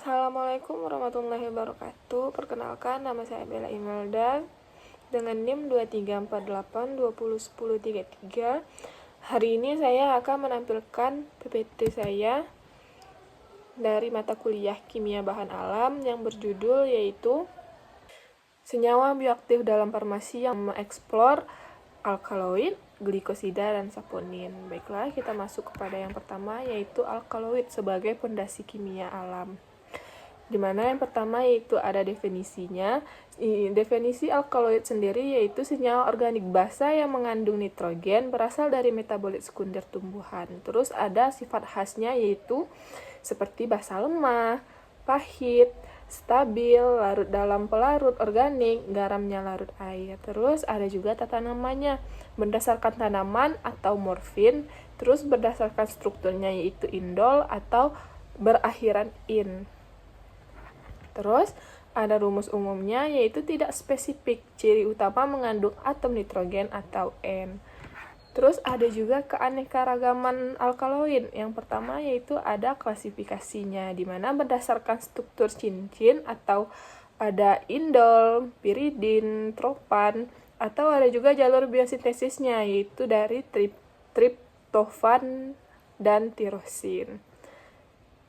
Assalamualaikum warahmatullahi wabarakatuh. Perkenalkan, nama saya Bella Imelda dengan NIM 2348201033. Hari ini saya akan menampilkan PPT saya dari mata kuliah Kimia Bahan Alam yang berjudul yaitu Senyawa Bioaktif dalam Farmasi yang mengeksplor alkaloid, glikosida, dan saponin. Baiklah, kita masuk kepada yang pertama, yaitu alkaloid sebagai pondasi kimia alam. Dimana yang pertama yaitu ada definisinya. Definisi alkaloid sendiri yaitu senyawa organik basa yang mengandung nitrogen berasal dari metabolit sekunder tumbuhan. Terus ada sifat khasnya yaitu seperti basa lemah, pahit, stabil, larut dalam pelarut organik, garamnya larut air. Terus ada juga tata namanya berdasarkan tanaman atau morfin. Terus berdasarkan strukturnya yaitu indol atau berakhiran in. Terus ada rumus umumnya yaitu tidak spesifik, ciri utama mengandung atom nitrogen atau N. Terus ada juga keanekaragaman alkaloid. Yang pertama yaitu ada klasifikasinya, di mana berdasarkan struktur cincin atau ada indol, piridin, tropan, atau ada juga jalur biosintesisnya yaitu dari triptofan dan tirosin.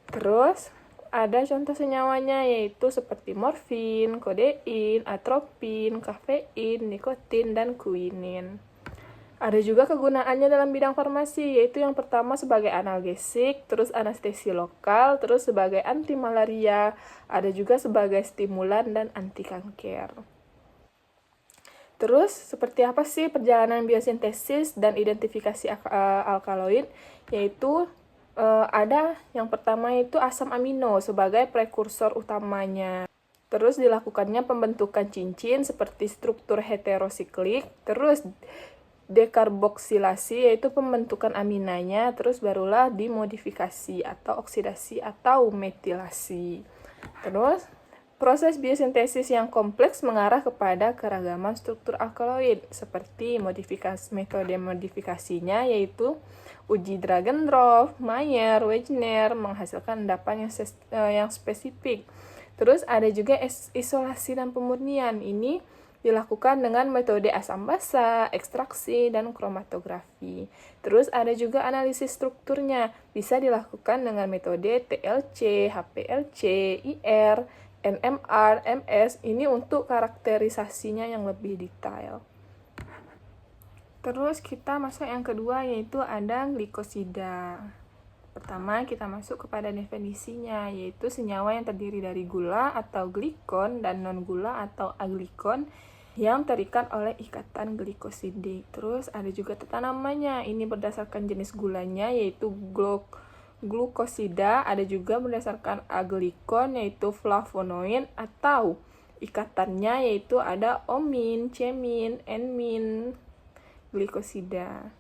Terus ada contoh senyawanya yaitu seperti morfin, kodein, atropin, kafein, nikotin, dan kuinin. Ada juga kegunaannya dalam bidang farmasi, yaitu yang pertama sebagai analgesik, terus anestesi lokal, terus sebagai anti malaria, ada juga sebagai stimulan dan anti kanker. Terus, seperti apa sih perjalanan biosintesis dan identifikasi alkaloid? Yaitu ada yang pertama itu asam amino sebagai prekursor utamanya. Terus dilakukannya pembentukan cincin seperti struktur heterosiklik, terus dekarboksilasi yaitu pembentukan aminanya, terus barulah dimodifikasi atau oksidasi atau metilasi. Terus proses biosintesis yang kompleks mengarah kepada keragaman struktur alkaloid seperti metode modifikasinya yaitu uji Dragendorf, Mayer, Wegener menghasilkan endapan yang spesifik. Terus ada juga isolasi dan pemurnian. Ini dilakukan dengan metode asam basa, ekstraksi, dan kromatografi. Terus ada juga analisis strukturnya. Bisa dilakukan dengan metode TLC, HPLC, IR, NMR, MS. Ini untuk karakterisasinya yang lebih detail. Terus kita masuk yang kedua yaitu ada glikosida. Pertama kita masuk kepada definisinya yaitu senyawa yang terdiri dari gula atau glikon dan non-gula atau aglikon yang terikat oleh ikatan glikosidik. Terus ada juga tata namanya, ini berdasarkan jenis gulanya yaitu glukosida, ada juga berdasarkan aglikon yaitu flavonoid atau ikatannya yaitu ada omin, cemin, enmin, glikosida.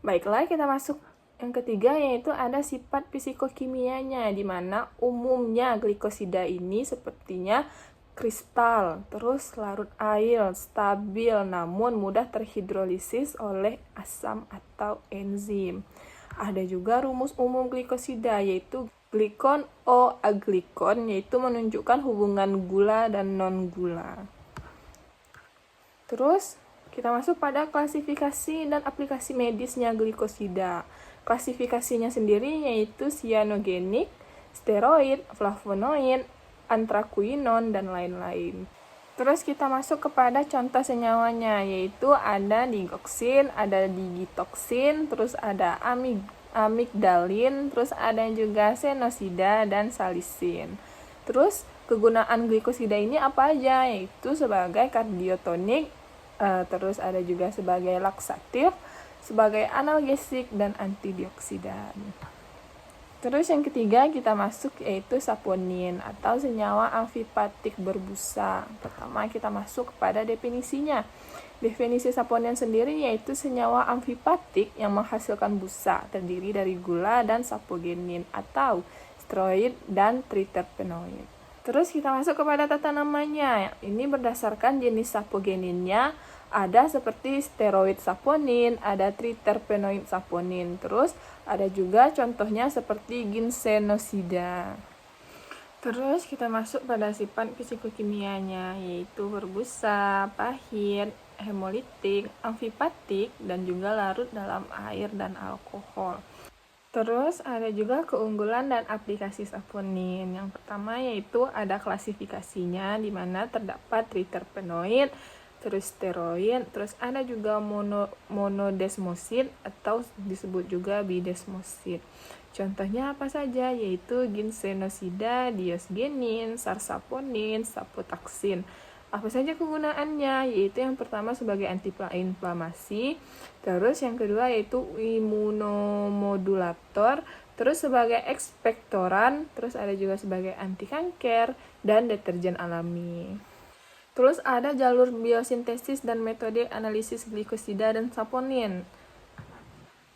Baiklah, kita masuk yang ketiga yaitu ada sifat fisikokimianya, di mana umumnya glikosida ini sepertinya kristal, terus larut air, stabil, namun mudah terhidrolisis oleh asam atau enzim. Ada juga rumus umum glikosida yaitu glikon O aglikon, yaitu menunjukkan hubungan gula dan non-gula. Terus kita masuk pada klasifikasi dan aplikasi medisnya glikosida. Klasifikasinya sendiri yaitu cyanogenik, steroid, flavonoid, antrakuinon, dan lain-lain. Terus kita masuk kepada contoh senyawanya, yaitu ada digoksin, ada digitoksin, terus ada amigdalin, terus ada juga senosida dan salisin. Terus kegunaan glikosida ini apa aja? Yaitu sebagai kardiotonik, terus ada juga sebagai laksatif, sebagai analgesik, dan antidioksidan. Terus yang ketiga kita masuk yaitu saponin atau senyawa amfipatik berbusa. Pertama kita masuk kepada definisinya. Definisi saponin sendiri yaitu senyawa amfipatik yang menghasilkan busa terdiri dari gula dan sapogenin atau steroid dan triterpenoid. Terus kita masuk kepada tata namanya. Ini berdasarkan jenis sapogeninnya. Ada seperti steroid saponin, ada triterpenoid saponin. Terus ada juga contohnya seperti ginsenosida. Terus kita masuk pada sifat fisikokimianya, yaitu berbusa, pahit, hemolitik, amfipatik, dan juga larut dalam air dan alkohol. Terus ada juga keunggulan dan aplikasi saponin. Yang pertama yaitu ada klasifikasinya, di mana terdapat triterpenoid, terus steroid, terus ada juga monodesmosid atau disebut juga bidesmosid. Contohnya apa saja? Yaitu ginsenosida, diosgenin, sarsaponin, sapotaksin. Apa saja kegunaannya? Yaitu yang pertama sebagai antiinflamasi, terus yang kedua yaitu imunomodulator, terus sebagai ekspektoran, terus ada juga sebagai anti kanker dan deterjen alami. Terus ada jalur biosintesis dan metode analisis glikosida dan saponin.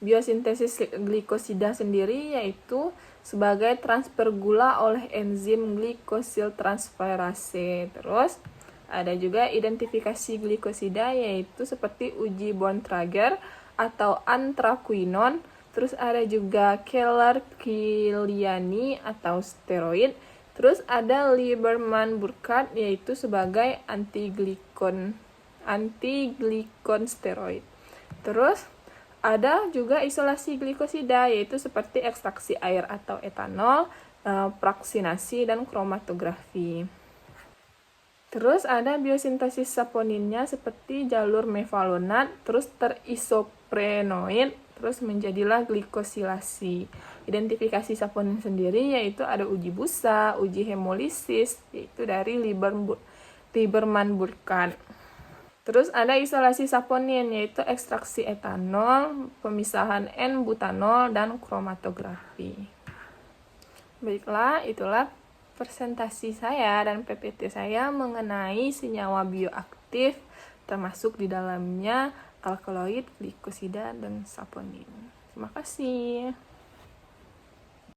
Biosintesis glikosida sendiri yaitu sebagai transfer gula oleh enzim glikosildtransferase. Terus ada juga identifikasi glikosida yaitu seperti uji Bontrager atau anthraquinone. Terus ada juga Keller-Kiliani atau steroid. Terus ada Lieberman-Burkhardt yaitu sebagai antiglikon steroid. Terus ada juga isolasi glikosida yaitu seperti ekstraksi air atau etanol, fraksinasi dan kromatografi. Terus ada biosintesis saponinnya seperti jalur mevalonat, terus terisoprenoid, terus menjadilah glikosilasi. Identifikasi saponin sendiri yaitu ada uji busa, uji hemolisis, yaitu dari Lieberman-Burkhardt. Terus ada isolasi saponin yaitu ekstraksi etanol, pemisahan N-butanol, dan kromatografi. Baiklah, itulah presentasi saya dan PPT saya mengenai senyawa bioaktif termasuk di dalamnya alkaloid, glikosida, dan saponin. Terima kasih.